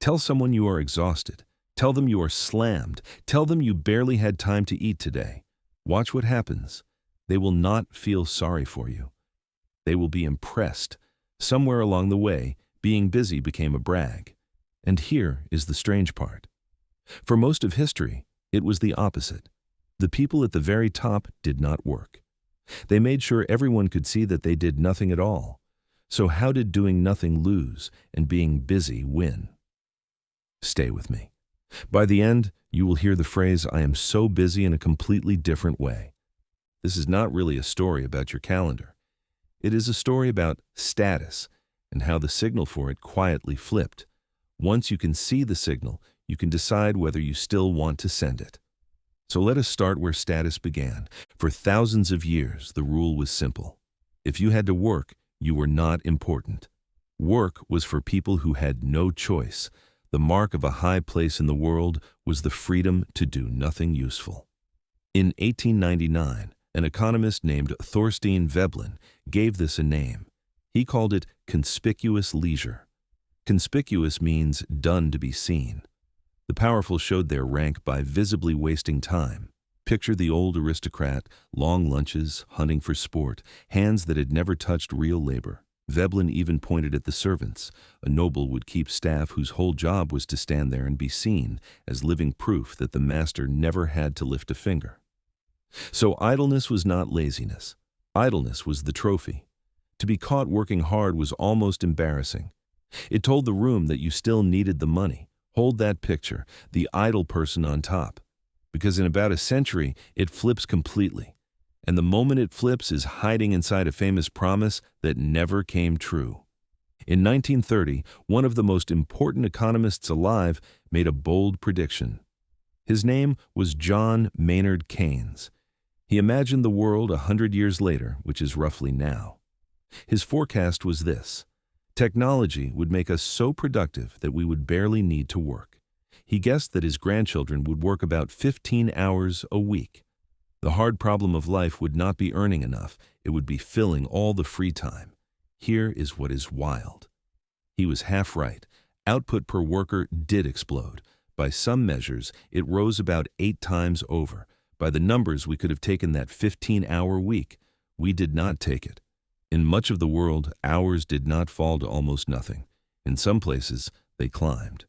Tell someone you are exhausted. Tell them you are slammed. Tell them you barely had time to eat today. Watch what happens. They will not feel sorry for you. They will be impressed. Somewhere along the way, being busy became a brag. And here is the strange part. For most of history, it was the opposite. The people at the very top did not work. They made sure everyone could see that they did nothing at all. So how did doing nothing lose and being busy win? Stay with me. By the end, you will hear the phrase, "I am so busy," in a completely different way. This is not really a story about your calendar. It is a story about status and how the signal for it quietly flipped. Once you can see the signal, you can decide whether you still want to send it. So let us start where status began. For thousands of years, the rule was simple. If you had to work, you were not important. Work was for people who had no choice. The mark of a high place in the world was the freedom to do nothing useful. In 1899, an economist named Thorstein Veblen gave this a name. He called it conspicuous leisure. Conspicuous means done to be seen. The powerful showed their rank by visibly wasting time. Picture the old aristocrat, long lunches, hunting for sport, hands that had never touched real labor. Veblen even pointed at the servants. A noble would keep staff whose whole job was to stand there and be seen as living proof that the master never had to lift a finger. So idleness was not laziness. Idleness was the trophy. To be caught working hard was almost embarrassing. It told the room that you still needed the money. Hold that picture, the idle person on top. Because in about a century, it flips completely. And the moment it flips is hiding inside a famous promise that never came true. In 1930, one of the most important economists alive made a bold prediction. His name was John Maynard Keynes. He imagined the world 100 years later, which is roughly now. His forecast was this: technology would make us so productive that we would barely need to work. He guessed that his grandchildren would work about 15 hours a week. The hard problem of life would not be earning enough, it would be filling all the free time. Here is what is wild. He was half right. Output per worker did explode. By some measures, it rose about 8 times over. By the numbers, we could have taken that 15-hour week. We did not take it. In much of the world, hours did not fall to almost nothing. In some places, they climbed.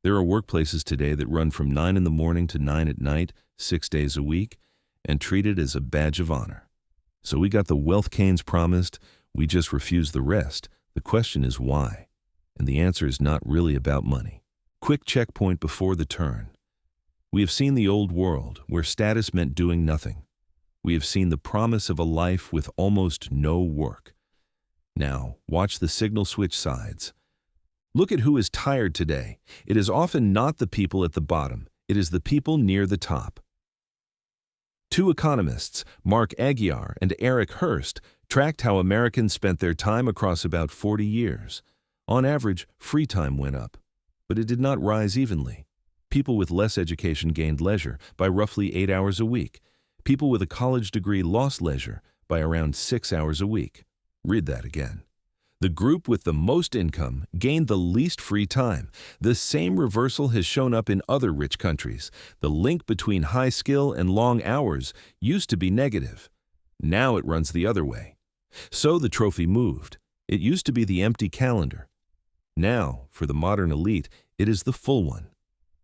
There are workplaces today that run from 9 in the morning to 9 at night, 6 days a week, and treat it as a badge of honor. So we got the wealth Keynes promised, we just refused the rest. The question is why? And the answer is not really about money. Quick checkpoint before the turn. We have seen the old world, where status meant doing nothing. We have seen the promise of a life with almost no work. Now, watch the signal switch sides. Look at who is tired today. It is often not the people at the bottom. It is the people near the top. 2 economists, Mark Aguiar and Eric Hurst, tracked how Americans spent their time across about 40 years. On average, free time went up, but it did not rise evenly. People with less education gained leisure by roughly 8 hours a week. People with a college degree lost leisure by around 6 hours a week. Read that again. The group with the most income gained the least free time. The same reversal has shown up in other rich countries. The link between high skill and long hours used to be negative. Now it runs the other way. So the trophy moved. It used to be the empty calendar. Now, for the modern elite, it is the full one.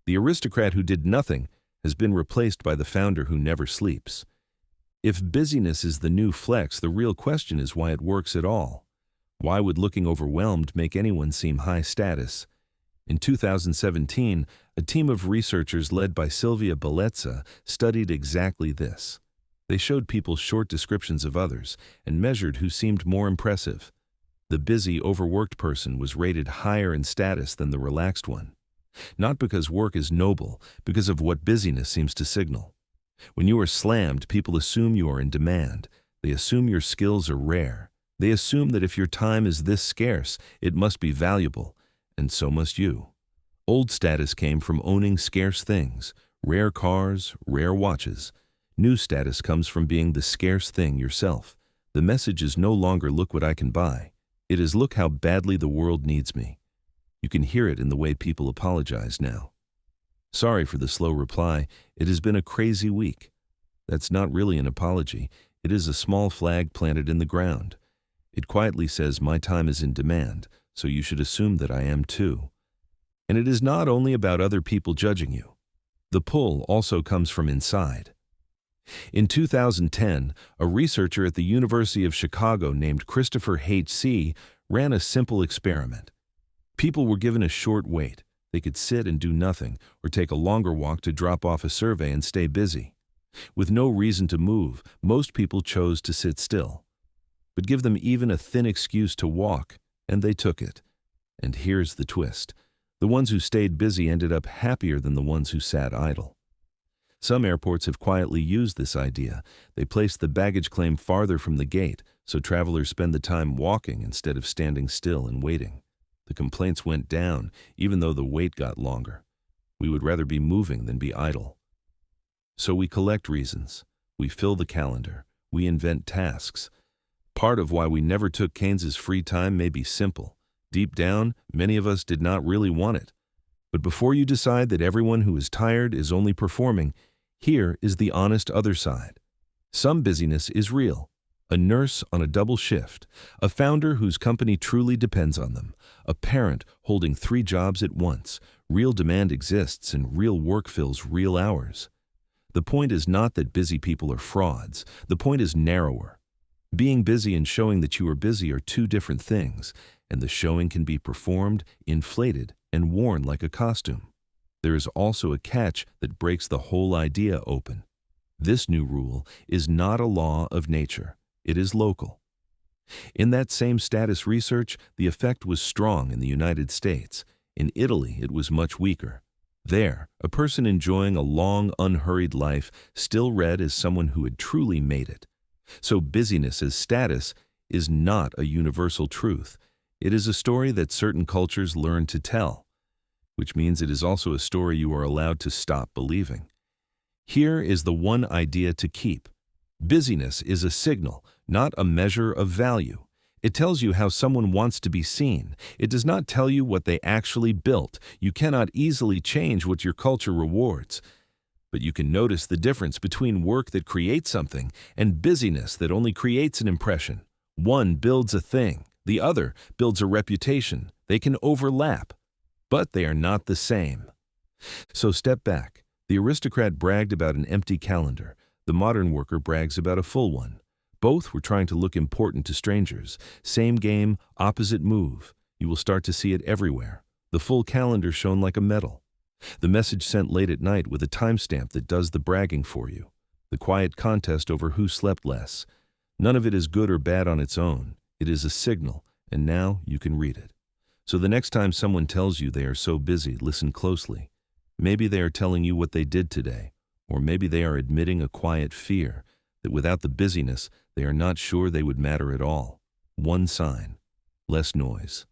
The aristocrat who did nothing has been replaced by the founder who never sleeps. If busyness is the new flex, the real question is why it works at all. Why would looking overwhelmed make anyone seem high status? In 2017, a team of researchers led by Silvia Bellezza studied exactly this. They showed people short descriptions of others and measured who seemed more impressive. The busy, overworked person was rated higher in status than the relaxed one. Not because work is noble, because of what busyness seems to signal. When you are slammed, people assume you are in demand. They assume your skills are rare. They assume that if your time is this scarce, it must be valuable, and so must you. Old status came from owning scarce things, rare cars, rare watches. New status comes from being the scarce thing yourself. The message is no longer look what I can buy. It is look how badly the world needs me. You can hear it in the way people apologize now. Sorry for the slow reply. It has been a crazy week. That's not really an apology. It is a small flag planted in the ground. It quietly says, my time is in demand, so you should assume that I am too. And it is not only about other people judging you. The pull also comes from inside. In 2010, a researcher at the University of Chicago named Christopher H.C. ran a simple experiment. People were given a short wait. They could sit and do nothing, or take a longer walk to drop off a survey and stay busy. With no reason to move, most people chose to sit still. But give them even a thin excuse to walk, and they took it. And here's the twist. The ones who stayed busy ended up happier than the ones who sat idle. Some airports have quietly used this idea. They place the baggage claim farther from the gate, so travelers spend the time walking instead of standing still and waiting. The complaints went down, even though the wait got longer. We would rather be moving than be idle. So we collect reasons. We fill the calendar. We invent tasks. Part of why we never took Keynes's free time may be simple. Deep down, many of us did not really want it. But before you decide that everyone who is tired is only performing, here is the honest other side. Some busyness is real. A nurse on a double shift, a founder whose company truly depends on them, a parent holding 3 jobs at once. Real demand exists and real work fills real hours. The point is not that busy people are frauds. The point is narrower. Being busy and showing that you are busy are two different things, and the showing can be performed, inflated, and worn like a costume. There is also a catch that breaks the whole idea open. This new rule is not a law of nature. It is local. In that same status research, the effect was strong in the United States. In Italy, it was much weaker. There, a person enjoying a long, unhurried life still read as someone who had truly made it. So busyness as status is not a universal truth. It is a story that certain cultures learn to tell, which means it is also a story you are allowed to stop believing. Here is the one idea to keep. Busyness is a signal, not a measure of value. It tells you how someone wants to be seen. It does not tell you what they actually built. You cannot easily change what your culture rewards. But you can notice the difference between work that creates something and busyness that only creates an impression. One builds a thing. The other builds a reputation. They can overlap, but they are not the same. So step back. The aristocrat bragged about an empty calendar. The modern worker brags about a full one. Both were trying to look important to strangers. Same game, opposite move. You will start to see it everywhere. The full calendar shown like a medal. The message sent late at night with a timestamp that does the bragging for you. The quiet contest over who slept less. None of it is good or bad on its own. It is a signal, and now you can read it. So the next time someone tells you they are so busy, listen closely. Maybe they are telling you what they did today, or maybe they are admitting a quiet fear that without the busyness, they are not sure they would matter at all. One sign, less noise.